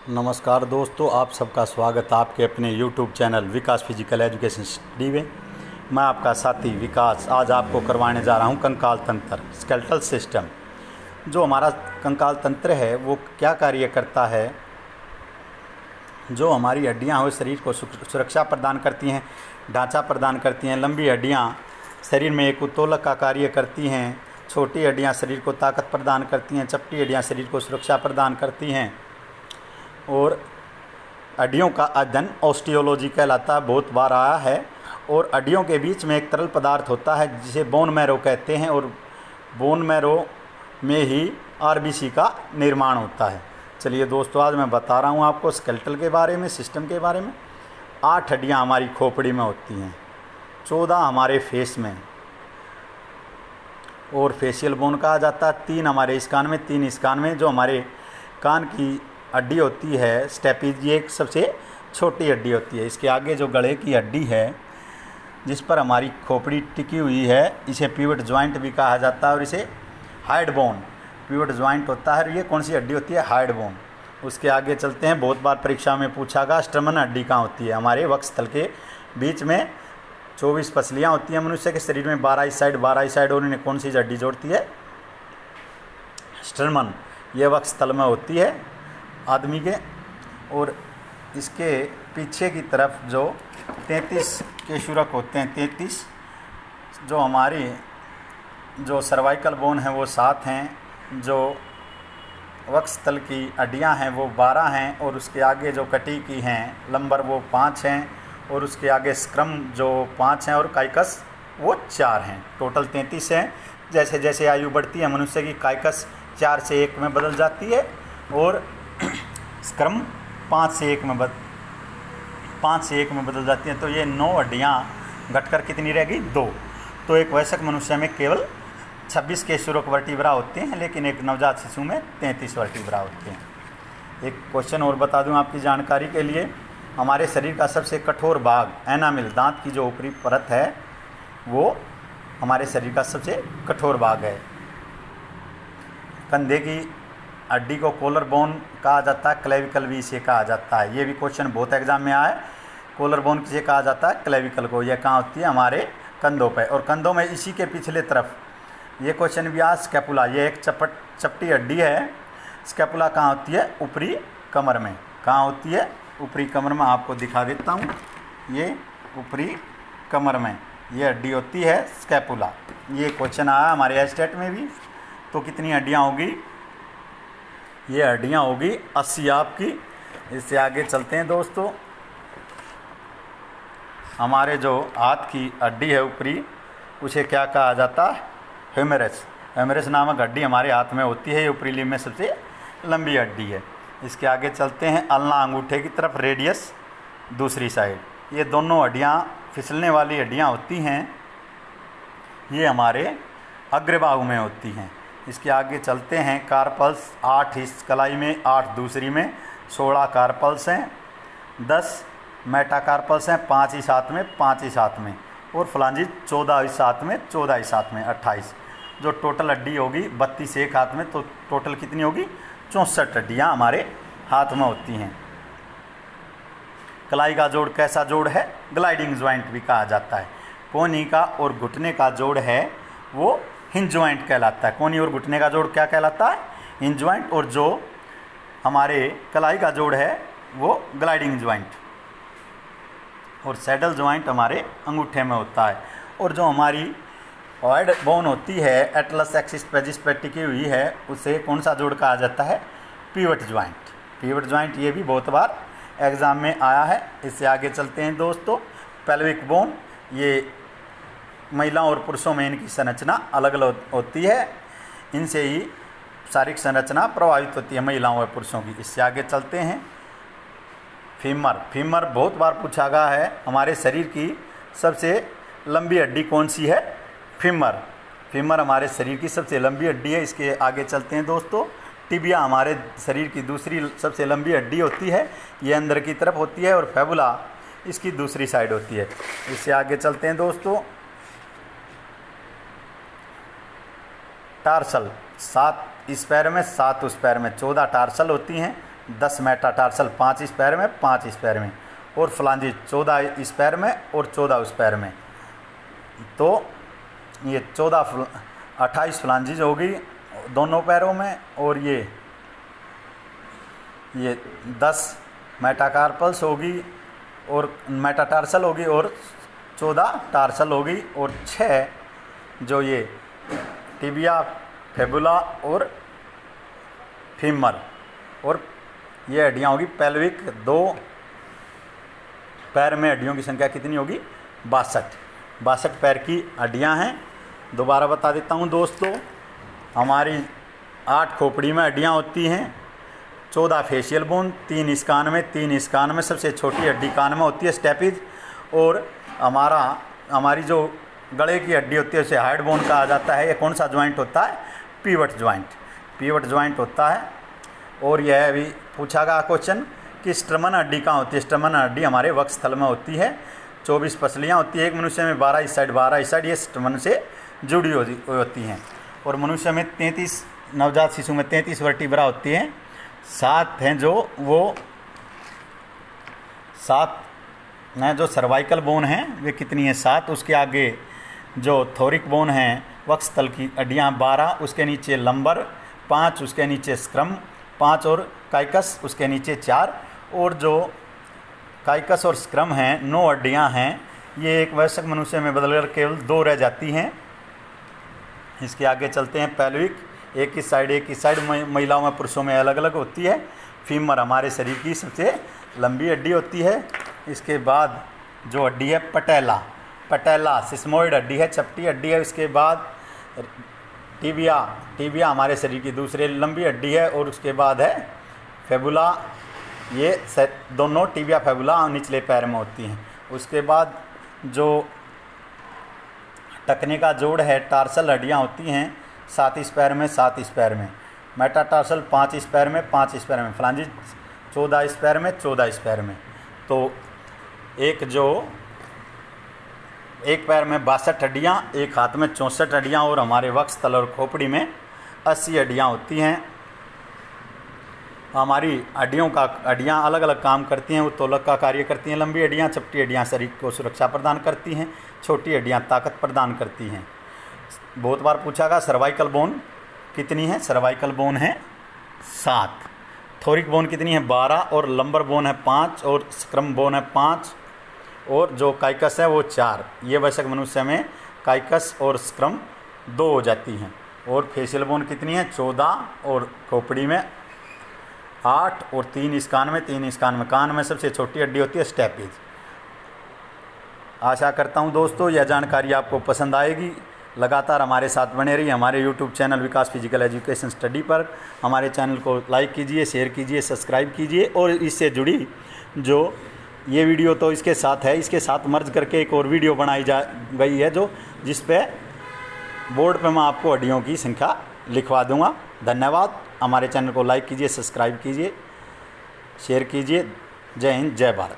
नमस्कार दोस्तों, आप सबका स्वागत है आपके अपने YouTube चैनल विकास फिजिकल एजुकेशन स्टडी में। मैं आपका साथी विकास आज आपको करवाने जा रहा हूं कंकाल तंत्र स्केलेटल सिस्टम। जो हमारा कंकाल तंत्र है वो क्या कार्य करता है। जो हमारी हड्डियां हैं शरीर को सुरक्षा प्रदान करती हैं, ढांचा प्रदान करती हैं। लंबी हड्डियां शरीर में एक उत्तोलक का कार्य करती हैं। छोटी हड्डियां शरीर को ताकत प्रदान करती हैं। चपटी हड्डियां शरीर को सुरक्षा प्रदान करती हैं। और हड्डियों का अध्ययन ऑस्टियोलॉजी कहलाता है, बहुत बार आया है। और हड्डियों के बीच में एक तरल पदार्थ होता है जिसे बोन मैरो कहते हैं, और बोन मैरो में ही आरबीसी का निर्माण होता है। चलिए दोस्तों, आज मैं बता रहा हूँ आपको स्केलेटल के बारे में, सिस्टम के बारे में। 8 हड्डियाँ हमारी खोपड़ी में होती हैं, 14 हमारे फेस में, और फेशियल बोन कहा जाता है। 3 हमारे इस कान में, 3 इस कान में। जो हमारे कान की हड्डी होती है स्टेपीज, ये एक सबसे छोटी हड्डी होती है। इसके आगे जो गले की हड्डी है जिस पर हमारी खोपड़ी टिकी हुई है, इसे पिवट जॉइंट भी कहा जाता है, और इसे हाइड बोन पिवट जॉइंट होता है। ये कौन सी हड्डी होती है? Hide bone. उसके आगे चलते हैं, बहुत बार परीक्षा में पूछा गया स्टर्मन हड्डी कहाँ होती है? हमारे वक्षस्थल के बीच में 24 पसलियाँ होती हैं मनुष्य के शरीर में, 12 इस साइड 12 इस साइड, और इन्हें कौन सी हड्डी जोड़ती है? स्टर्मन। ये वक्षस्थल में होती है आदमी के। और इसके पीछे की तरफ जो 33 केशुरक होते हैं, 33 जो हमारी जो सर्वाइकल बोन है वो 7 हैं। जो वक्षस्थल की हड्डियां हैं वो 12 हैं, और उसके आगे जो कटी की हैं लंबर वो 5 हैं, और उसके आगे स्क्रम जो 5 हैं, और काइकस वो 4 हैं। टोटल 33 हैं। जैसे जैसे आयु बढ़ती है मनुष्य की, काइकस 4 से 1 में बदल जाती है, और स्क्रम 5 से 1 में बदल जाती हैं। तो ये 9 हड्डियाँ घटकर कितनी रहेगी? 2। तो एक वयस्क मनुष्य में केवल 26 केशुरक वर्टिब्रा होते हैं, लेकिन एक नवजात शिशु में 33 वर्टिब्रा होते हैं। एक क्वेश्चन और बता दूं आपकी जानकारी के लिए, हमारे शरीर का सबसे कठोर भाग एनामिल, दांत की जो ऊपरी परत है, वो हमारे शरीर का सबसे कठोर भाग है। कंधे की हड्डी को कॉलर बोन कहा जाता है, क्लेविकल भी इसे कहा जाता है। ये भी क्वेश्चन बहुत एग्जाम में आया है। कॉलर बोन किसे कहा जाता है? क्लेविकल को। यह कहाँ होती है? हमारे कंधों पे। और कंधों में इसी के पिछले तरफ ये क्वेश्चन भी आया, स्कैपुला। ये एक चपटी हड्डी है। स्कैपुला कहाँ होती है? ऊपरी कमर में। कहाँ होती है? ऊपरी कमर में। आपको दिखा देता हूँ, ये ऊपरी कमर में ये हड्डी होती है स्कैपुला। ये क्वेश्चन आया हमारे एस्टेट में भी। तो कितनी हड्डियाँ होगी? ये हड्डियाँ होगी 80 आपकी। इससे आगे चलते हैं दोस्तों, हमारे जो हाथ की हड्डी है ऊपरी, उसे क्या कहा जाता है? ह्यूमेरस। ह्यूमेरस नामक हड्डी हमारे हाथ में होती है। ये ऊपरी लिम्ब में सबसे लंबी हड्डी है। इसके आगे चलते हैं, अल्ना अंगूठे की तरफ, रेडियस दूसरी साइड। ये दोनों हड्डियाँ फिसलने वाली हड्डियाँ होती हैं। ये हमारे अग्रबाहु में होती हैं। इसके आगे चलते हैं, कार्पल्स 8 इस कलाई में, 8 दूसरी में, 16 कार्पल्स हैं, 10 मेटाकार्पल्स हैं, 5 इस हाथ में, 5 इस हाथ में, और फ्लांजिज 14 इस हाथ में, 14 इस हाथ में, 28। जो टोटल हड्डी होगी 32 एक हाथ में, तो टोटल कितनी होगी? 64 हड्डियाँ हमारे हाथ में होती हैं। कलाई का जोड़ कैसा जोड़ है? ग्लाइडिंग ज्वाइंट भी कहा जाता है। कोहनी का और घुटने का जोड़ है वो हिंज ज्वाइंट कहलाता है। कोहनी और घुटने का जोड़ क्या कहलाता है? Hinge joint. और जो हमारे कलाई का जोड़ है वो ग्लाइडिंग ज्वाइंट। और सैडल ज्वाइंट हमारे अंगूठे में होता है। और जो हमारी हाइड बोन होती है एटलस एक्सिस पे जिस पर टिकी हुई है, उसे कौन सा जोड़ कहा जाता है? Pivot joint. पिवट ज्वाइंट ये भी बहुत बार एग्जाम में आया है। इससे आगे चलते हैं दोस्तों, पेल्विक बोन। ये महिलाओं और पुरुषों में इनकी संरचना अलग अलग होती है। इनसे ही शारीरिक संरचना प्रभावित होती है महिलाओं और पुरुषों की। इससे आगे चलते हैं, फीमर। फीमर बहुत बार पूछा गया है, हमारे शरीर की सबसे लंबी हड्डी कौन सी है? फीमर। फीमर हमारे शरीर की सबसे लंबी हड्डी है। इसके आगे चलते हैं दोस्तों, टिबिया हमारे शरीर की दूसरी सबसे लंबी हड्डी होती है। ये अंदर की तरफ होती है, और फैबुला इसकी दूसरी साइड होती है। इससे आगे चलते हैं दोस्तों, टार्सल। 7 इस पैर में, 7 उस पैर में, 14 टार्सल होती हैं। 10 मेटाटार्सल, 5 इस पैर में, 5 इस पैर में, और फ्लांजी 14 इस पैर में और 14 उस पैर में। तो ये 28 फ्लांजीज होगी दोनों पैरों में, और ये 10 मेटाकार्पल्स होगी और मेटाटार्सल होगी, और 14 टार्सल होगी, और 6 जो ये टिबिया, फेबुला और फीमर, और ये हड्डियाँ होगी पेल्विक। 2 पैर में हड्डियों की संख्या कितनी होगी? 62 पैर की हड्डियाँ हैं। दोबारा बता देता हूँ दोस्तों, हमारी 8 खोपड़ी में हड्डियाँ होती हैं, 14 फेशियल बोन, 3 इस कान में, 3 इस कान में, सबसे छोटी हड्डी कान में होती है स्टेपिज, और हमारी जो गले की हड्डी होती है उसे हार्ड बोन कहा जाता है। ये कौन सा ज्वाइंट होता है? पीवट ज्वाइंट होता है। और यह भी पूछा गया क्वेश्चन कि स्टर्मन हड्डी कहाँ होती है? स्टर्मन हड्डी हमारे वक्षस्थल में होती है। 24 पसलियाँ होती है एक मनुष्य में, 12 इस साइड 12 इस साइड, ये स्टर्मन से जुड़ी होती हैं। और मनुष्य में 33, नवजात शिशु में 33 वर्टिब्रा होती हैं। 7 हैं जो वो 7 हैं जो सर्वाइकल बोन हैं, वे कितनी हैं? 7। उसके आगे जो थोरिक बोन हैं वक्षस्थल की हड्डियाँ 12, उसके नीचे लंबर 5, उसके नीचे स्क्रम 5, और काइकस उसके नीचे 4। और जो काइकस और स्क्रम हैं 9 हड्डियाँ हैं, ये एक वयस्क मनुष्य में बदलकर केवल 2 रह जाती हैं। इसके आगे चलते हैं। पेल्विक, एक इस साइड, महिलाओं में पुरुषों में अलग अलग होती है। फीमर हमारे शरीर की सबसे लंबी हड्डी होती है। इसके बाद जो हड्डी है पटेला सिस्मोइड हड्डी है, चपटी हड्डी है। इसके बाद टिबिया हमारे शरीर की दूसरी लंबी हड्डी है। और उसके बाद है फेबुला, ये दोनों टिबिया फेबुला निचले पैर में होती हैं। उसके बाद जो टकने का जोड़ है टार्सल हड्डियाँ होती हैं 7 इस पैर में, 7 इस पैर में। मेटाटार्सल 5 इस पैर में, 5 इस पैर में। फ्लांजिज 14 इस पैर में, 14 इस पैर में। तो एक पैर में 62 हड्डियाँ, एक हाथ में 64 हड्डियाँ, और हमारे वक्षस्थल और खोपड़ी में 80 हड्डियाँ होती हैं। हमारी हड्डियाँ अलग अलग काम करती हैं। उत्तोलक का कार्य करती हैं लंबी हड्डियाँ, चपटी हड्डियाँ शरीर को सुरक्षा प्रदान करती हैं, छोटी हड्डियाँ ताकत प्रदान करती हैं। बहुत बार पूछा गया सर्वाइकल बोन कितनी है? सर्वाइकल बोन है 7, थोरिक बोन कितनी है? 12, और लंबर बोन है 5, और स्क्रम बोन है 5, और जो काइकस है वो 4। ये वयस्क मनुष्य में काइकस और स्क्रम 2 हो जाती हैं। और फेशियल बोन कितनी है? 14, और खोपड़ी में 8, और 3 इस कान में, 3 इस कान में। कान में सबसे छोटी हड्डी होती है स्टेपिज। आशा करता हूँ दोस्तों यह जानकारी आपको पसंद आएगी। लगातार हमारे साथ बने रहिए हमारे YouTube चैनल विकास फिजिकल एजुकेशन स्टडी पर। हमारे चैनल को लाइक कीजिए, शेयर कीजिए, सब्सक्राइब कीजिए। और इससे जुड़ी जो ये वीडियो तो इसके साथ है, इसके साथ मर्ज करके एक और वीडियो बनाई गई है जिस पे बोर्ड पे मैं आपको हड्डियों की संख्या लिखवा दूंगा। धन्यवाद। हमारे चैनल को लाइक कीजिए, सब्सक्राइब कीजिए, शेयर कीजिए। जय हिंद, जय भारत।